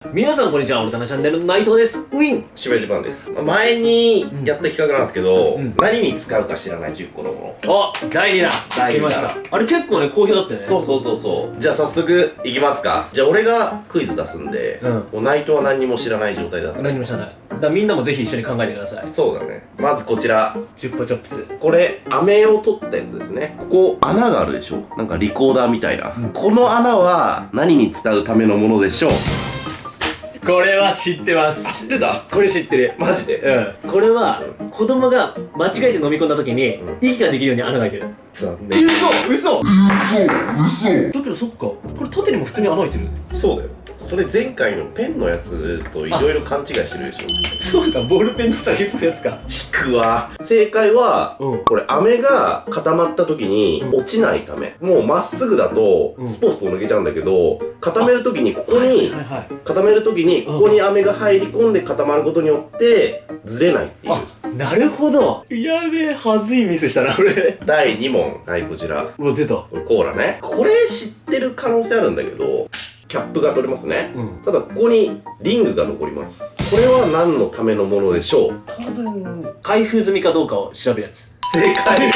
皆さんこんにちは、オルタナチャンネルの内藤です。ウィン渋谷ジャパンです。前にやった企画なんですけど、何に使うか知らない10個のもの。お、第2弾来ました。あれ結構ね、好評だったよね。そう。じゃあ早速いきますか。じゃあ俺がクイズ出すんで、もう内藤は何にも知らない状態だから。何も知らない。だからみんなもぜひ一緒に考えてください。そうだね。まずこちら。チュッパチョップス。これ、飴を取ったやつですね。ここ穴があるでしょ。なんかリコーダーみたいな。この穴は何に使うためのものでしょう。これは知ってます。知ってた？これ知ってる。マジで？これは子供が間違えて飲み込んだ時に息ができるように穴が開いてる。残念。嘘。だけどそっか。これ縦にも普通に穴開いてる。そうだよ。それ前回のペンのやつといろいろ勘違いしてるでしょ。そうだ、ボールペンの先っぽのやつか。引くわ。正解は、これ飴が固まった時に落ちないため。もうまっすぐだとスポスポ抜けちゃうんだけど、固める時にここに固める時にここに飴が入り込んで固まることによってずれないっていう。なるほど。やべえ、はずいミスしたな俺。第2問。はい、こちら。うわ、出た。これコーラね。これ知ってる可能性あるんだけど、キャップが取れますね。ただここにリングが残ります。これは何のためのものでしょう？多分開封済みかどうかを調べるやつ。正解。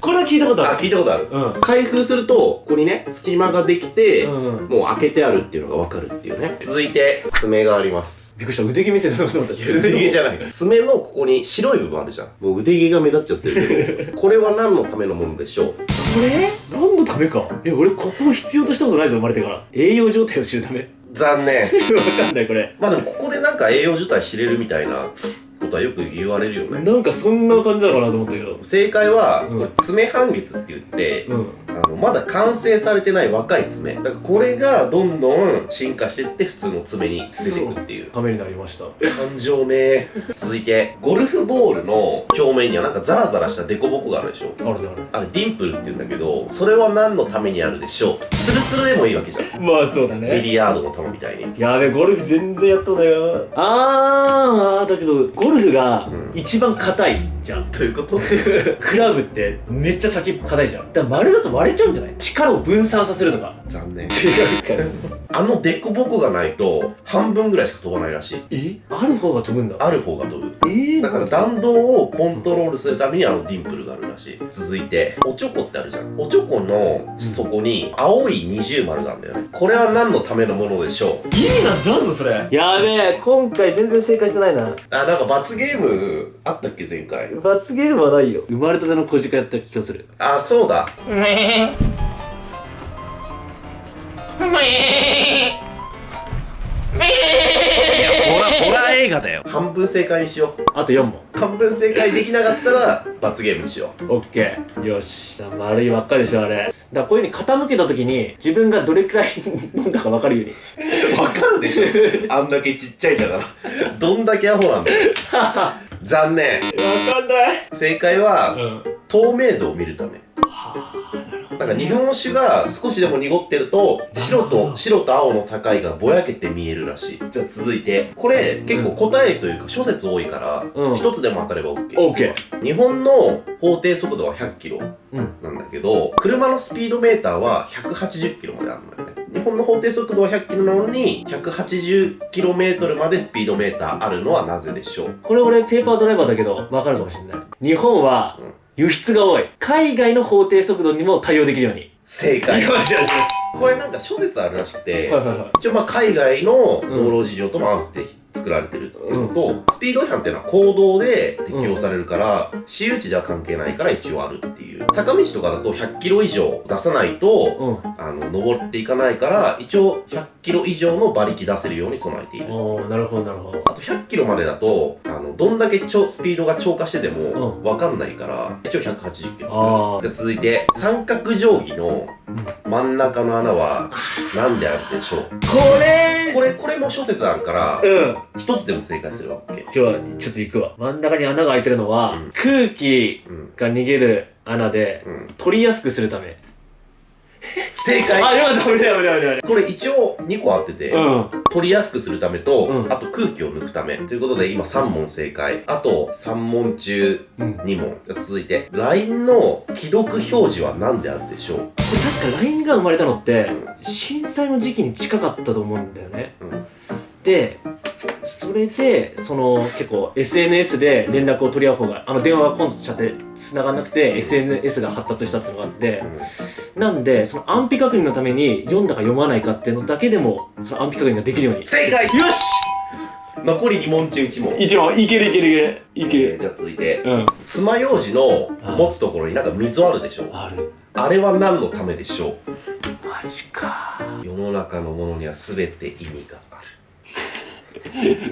これは聞いたことある。聞いたことある。開封するとここにね隙間ができて、もう開けてあるっていうのが分かるっていうね。続いて爪があります。びっくりした。腕毛見せたのかと思った。腕毛じゃない。爪のここに白い部分あるじゃん。もう腕毛が目立っちゃってる。これは何のためのものでしょう？これ何のためか。俺ここを必要としたことないぞ、生まれてから。栄養状態を知るため。残念。わかんないこれ。まあでもここでなんか栄養状態知れるみたいなことはよく言われるよね。なんかそんな感じなのかなと思ったけど。正解は、これ爪半月って言って、まだ完成されてない若い爪。だからこれがどんどん進化していって普通の爪に出てくっていう。ためになりました。感情ね。続いて、ゴルフボールの表面にはなんかザラザラしたデコボコがあるでしょ。あるね、ある。あれディンプルって言うんだけど、それは何のためにあるでしょう？ツルツルでもいいわけじゃん。まあそうだね。ビリヤードの球みたいに。やべ、ゴルフ全然やったことないよ。だけどゴルフが一番硬いじゃん。どういうこと？クラブってめっちゃ先っぽ硬いじゃん。だから丸だと割れちゃうんじゃない？力を分散させるとか。残念。違うか。あのデコボコがないと半分ぐらいしか飛ばないらしい。ある方が飛ぶんだ。ある方が飛ぶ。だから弾道をコントロールするためにディンプルがあるらしい。続いて、おちょこってあるじゃん。おちょこの底に青い二重丸があるんだよね。これは何のためのものでしょう？意味なんだそれ。やべえ、今回全然正解してないな。なんか罰ゲームあったっけ前回。罰ゲームはないよ。生まれたての小鹿やった気がする。そうだ。ホラー映画だよ。半分正解にしよう。あと4問。半分正解できなかったら罰ゲームにしよう。オッケー。よし。丸いばっかりでしょ、あれ。だからこういう風に傾けた時に自分がどれくらい飲んだか分かるように。分かるでしょ。あんだけちっちゃいんだから。どんだけアホなんだよ。残念。分かんない。正解は、透明度を見るため。なんか日本酒が少しでも濁ってると白と青の境がぼやけて見えるらしい。じゃあ続いて、これ結構答えというか諸説多いから一つでも当たれば OK ですよ。日本の法定速度は100キロなんだけど、車のスピードメーターは180キロまであるのよね。日本の法定速度は100キロなのに180キロメートルまでスピードメーターあるのはなぜでしょう？これ俺ペーパードライバーだけど分かるかもしれない。日本は輸出が多い。海外の法定速度にも対応できるように。正解。これなんか諸説あるらしくて、一応海外の道路事情とも合わせて作られてるっていうのと、スピード違反っていうのは公道で適用されるから、私有地では関係ないから一応あるっていう。坂道とかだと100キロ以上出さないと、登っていかないから、一応100キロ以上の馬力出せるように備えている。なるほどなるほど。あと100キロまでだと、どんだけスピードが超過してても分かんないから、一応180キロ。じゃあ続いて、三角定規の真ん中の穴は何であるでしょう？これも諸説あるから一つでも正解すれば OK。 今日はちょっと行くわ。真ん中に穴が開いてるのは空気が逃げる穴で取りやすくするため。正解。やばい。これ一応2個あってて、取りやすくするためと、あと空気を抜くためということで今3問正解。あと3問中2問。じゃあ続いて LINE の既読表示は何であるでしょう？これ確か LINE が生まれたのって震災の時期に近かったと思うんだよね。でそれでその結構 SNS で連絡を取り合う方が電話が混雑しちゃって繋がんなくて SNS が発達したっていうのがあって、なんでその安否確認のために読んだか読まないかっていうのだけでもその安否確認ができるように。正解。よし、残り2問中1問。一問いけるいけるいける。じゃあ続いて、うん。爪楊枝の持つところになんか溝あるでしょ。ある。あれは何のためでしょう。マジか。世の中のものには全て意味がある。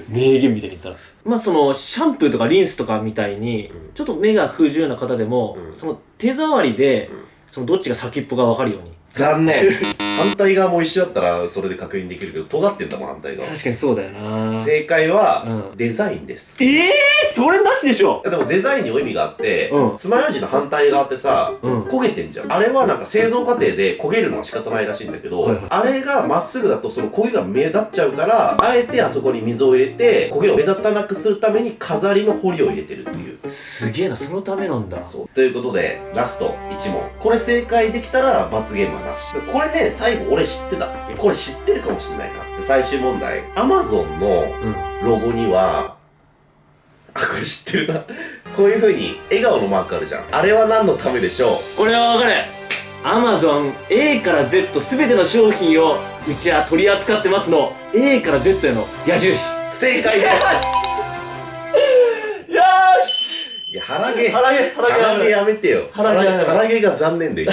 名言みたいに言ったんです。まあそのシャンプーとかリンスとかみたいに、ちょっと目が不自由な方でも、その手触りで、そのどっちが先っぽが分かるように。残念。反対側も一緒だったらそれで確認できるけど、尖ってんだもん反対側。確かにそうだよな。正解は、デザインです。それなしでしょ。でもデザインにも意味があって、うん爪楊枝の反対側ってさ、焦げてんじゃん。あれはなんか製造過程で焦げるのは仕方ないらしいんだけど、あれがまっすぐだとその焦げが目立っちゃうから、あえてあそこに水を入れて焦げを目立たなくするために飾りの彫りを入れてるっていう。すげえな、そのためなんだ。そう。ということで、ラスト1問。これ正解できたら罰ゲームはなし。これね、最後俺知ってた。これ知ってるかもしれないな。じゃあ最終問題。Amazon のロゴには、これ知ってるな。こういう風に笑顔のマークあるじゃん。あれは何のためでしょう。これは分かる。Amazon A から Z すべての商品をうちは取り扱ってますの A から Z への矢印。正解です。よーし。いや、腹毛腹毛やめてよ。腹毛腹毛が残念で。